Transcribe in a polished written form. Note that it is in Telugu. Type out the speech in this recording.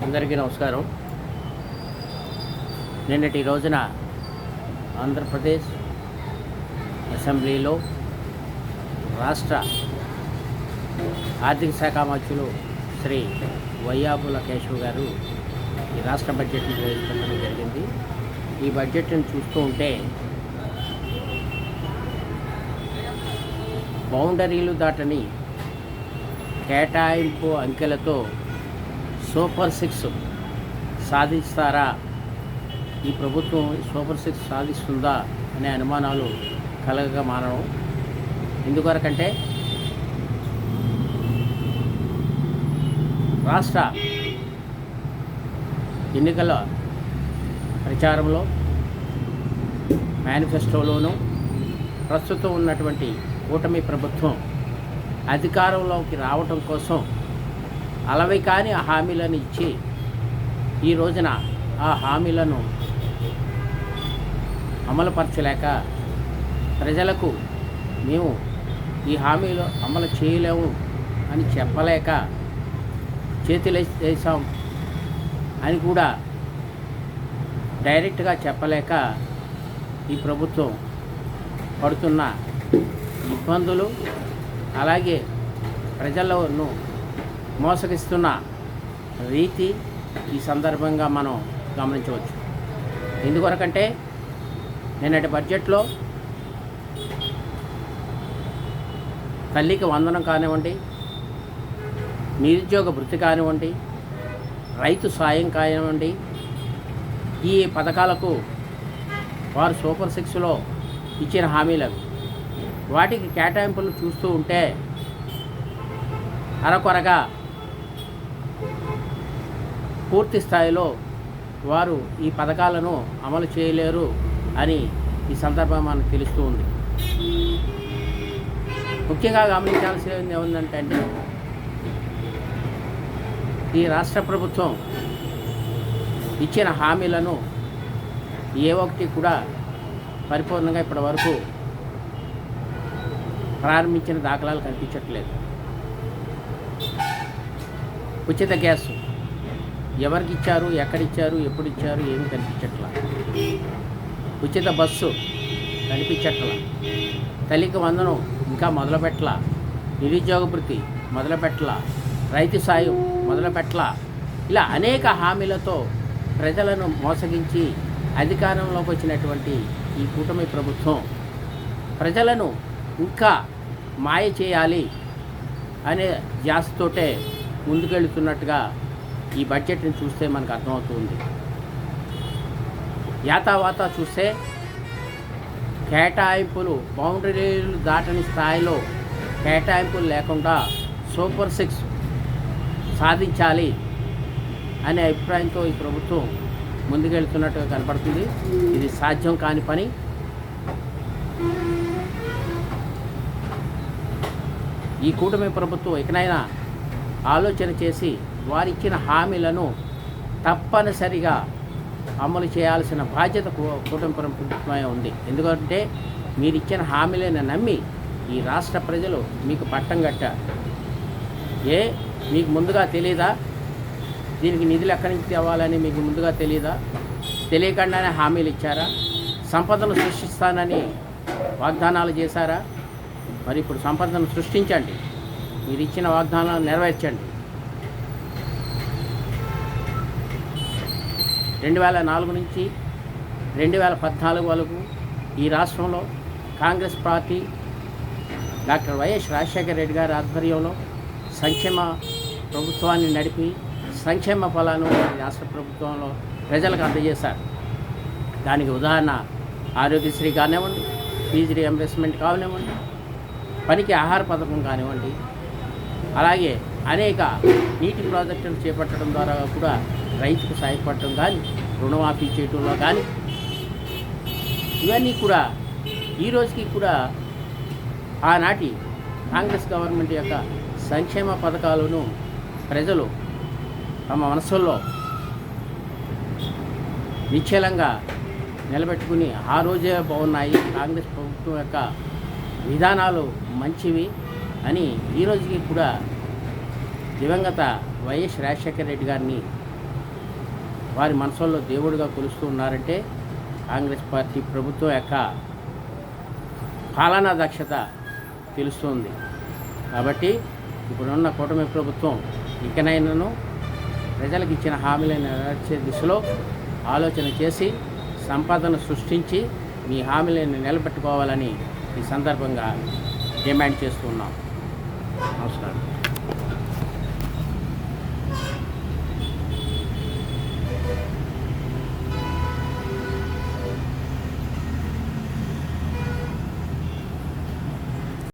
అందరికీ నమస్కారం. నిన్నటి రోజున ఆంధ్రప్రదేశ్ అసెంబ్లీలో రాష్ట్ర ఆర్థిక శాఖ మంత్రులు శ్రీ వయ్యాబుల కేశవ్ గారు ఈ రాష్ట్ర బడ్జెట్ను ప్రవేశపెట్టడం జరిగింది. ఈ బడ్జెట్ను చూస్తూ ఉంటే బౌండరీలు దాటని కేటాయింపు అంకెలతో సూపర్ 6 సాధిస్తారా, ఈ ప్రభుత్వం సూపర్ 6 సాధిస్తుందా అనే అనుమానాలు కలగక మానవు. ఎందుకొరకంటే రాష్ట్ర ఎన్నికల ప్రచారంలో మేనిఫెస్టోలోనూ ప్రస్తుతం ఉన్నటువంటి కూటమి ప్రభుత్వం అధికారంలోకి రావటం కోసం అలవి కాని హామీలను ఇచ్చి ఈ రోజున ఆ హామీలను అమలుపరచలేక ప్రజలకు మేము ఈ హామీలు అమలు చేయలేము అని చెప్పలేక చేతులేసాం అని కూడా డైరెక్ట్గా చెప్పలేక ఈ ప్రభుత్వం పడుతున్న ఇబ్బందులు, అలాగే ప్రజలను మోసగిస్తున్న రీతి ఈ సందర్భంగా మనం గమనించవచ్చు. ఎందుకొరకంటే నిన్నటి బడ్జెట్లో తల్లికి వందనం కానివ్వండి, నిరుద్యోగ భృతి కానివ్వండి, రైతు సాయం కానివ్వండి, ఈ పథకాలకు వారు సూపర్ 6లో ఇచ్చిన హామీలు వాటికి కేటాయింపులు చూస్తూ ఉంటే అరకొరగా పూర్తి స్థాయిలో వారు ఈ పథకాలను అమలు చేయలేరు అని ఈ సందర్భం మనకు తెలుస్తూ ఉంది. ముఖ్యంగా గమనించాల్సింది ఏముందంటే ఈ రాష్ట్ర ప్రభుత్వం ఇచ్చిన హామీలను ఏ ఒక్కటి కూడా పరిపూర్ణంగా ఇప్పటి వరకు ప్రారంభించిన దాఖలాలు కనిపించట్లేదు. ఉచిత గ్యాసు ఎవరికి ఇచ్చారు, ఎక్కడిచ్చారు, ఎప్పుడు ఇచ్చారు ఏమి కనిపించట్లా. ఉచిత బస్సు కనిపించట్లా. తల్లికి వందనం ఇంకా మొదలుపెట్టలా. నిరుద్యోగ భృతి మొదలుపెట్టలా. రైతు సాయం మొదలుపెట్టలా. ఇలా అనేక హామీలతో ప్రజలను మోసగించి అధికారంలోకి వచ్చినటువంటి ఈ కూటమి ప్రభుత్వం ప్రజలను ఇంకా మాయ చేయాలి అనే ధ్యాసతోటే ముందుకెళ్తున్నట్టుగా ఈ బడ్జెట్ని చూస్తే మనకు అర్థమవుతుంది. యాతావాత చూస్తే కేటాయింపులు బౌండరీలు దాటని స్థాయిలో కేటాయింపులు లేకుండా సూపర్ 6 సాధించాలి అనే అభిప్రాయంతో ఈ ప్రభుత్వం ముందుకెళ్తున్నట్టుగా కనపడుతుంది. ఇది సాధ్యం కాని పని. ఈ కూటమి ప్రభుత్వం ఇకనైనా ఆలోచన చేసి వారిచ్చిన హామీలను తప్పనిసరిగా అమలు చేయాల్సిన బాధ్యత కూటమి ప్రభుత్వమే ఉంది. ఎందుకంటే మీరు ఇచ్చిన హామీలను నమ్మి ఈ రాష్ట్ర ప్రజలు మీకు పట్టం కట్టారు. మీకు ముందుగా తెలియదా? దీనికి నిధులు ఎక్కడి నుంచి తేవాలని మీకు ముందుగా తెలియదా? తెలియకుండానే హామీలు ఇచ్చారా? సంపదను సృష్టిస్తానని వాగ్దానాలు చేశారా? మరి ఇప్పుడు సంపదను సృష్టించండి. మీరు ఇచ్చిన వాగ్దానాలను నెరవేర్చండి. 2004 నుంచి 2014 వరకు ఈ రాష్ట్రంలో Congress party doctor YS Rajasekhara Reddy గారి ఆధ్వర్యంలో సంక్షేమ ప్రభుత్వాన్ని నడిపి సంక్షేమ ఫలాలను రాష్ట్ర ప్రభుత్వంలో ప్రజలకు అందజేశారు. దానికి ఉదాహరణ ఆరోగ్యశ్రీ కానివ్వండి, ఫీజు రియంబర్స్మెంట్ కానివ్వండి, పనికి ఆహార పథకం కానివ్వండి, అలాగే అనేక నీటి ప్రాజెక్టులు చేపట్టడం ద్వారా కూడా రైతుకు సహాయపడటం కానీ, రుణమాఫీ చేయటంలో కానీ, ఇవన్నీ కూడా ఈ రోజుకి కూడా ఆనాటి కాంగ్రెస్ గవర్నమెంట్ యొక్క సంక్షేమ పథకాలను ప్రజలు తమ మనసుల్లో నిశ్చలంగా నిలబెట్టుకుని ఆ రోజే బాగున్నాయి, కాంగ్రెస్ ప్రభుత్వం యొక్క విధానాలు మంచివి అని ఈ రోజుకి కూడా దివంగత వైఎస్ రాజశేఖర రెడ్డి గారిని వారి మనసుల్లో దేవుడిగా కొలుస్తూ ఉన్నారంటే కాంగ్రెస్ పార్టీ ప్రభుత్వం యొక్క పాలనా దక్షత తెలుస్తుంది. కాబట్టి ఇప్పుడున్న కూటమి ప్రభుత్వం ఇకనైనాను ప్రజలకు ఇచ్చిన హామీలను నెరవేర్చే దిశలో ఆలోచన చేసి సంపదను సృష్టించి మీ హామీలను నిలబెట్టుకోవాలని ఈ సందర్భంగా డిమాండ్ చేస్తున్నాం. నమస్కారం.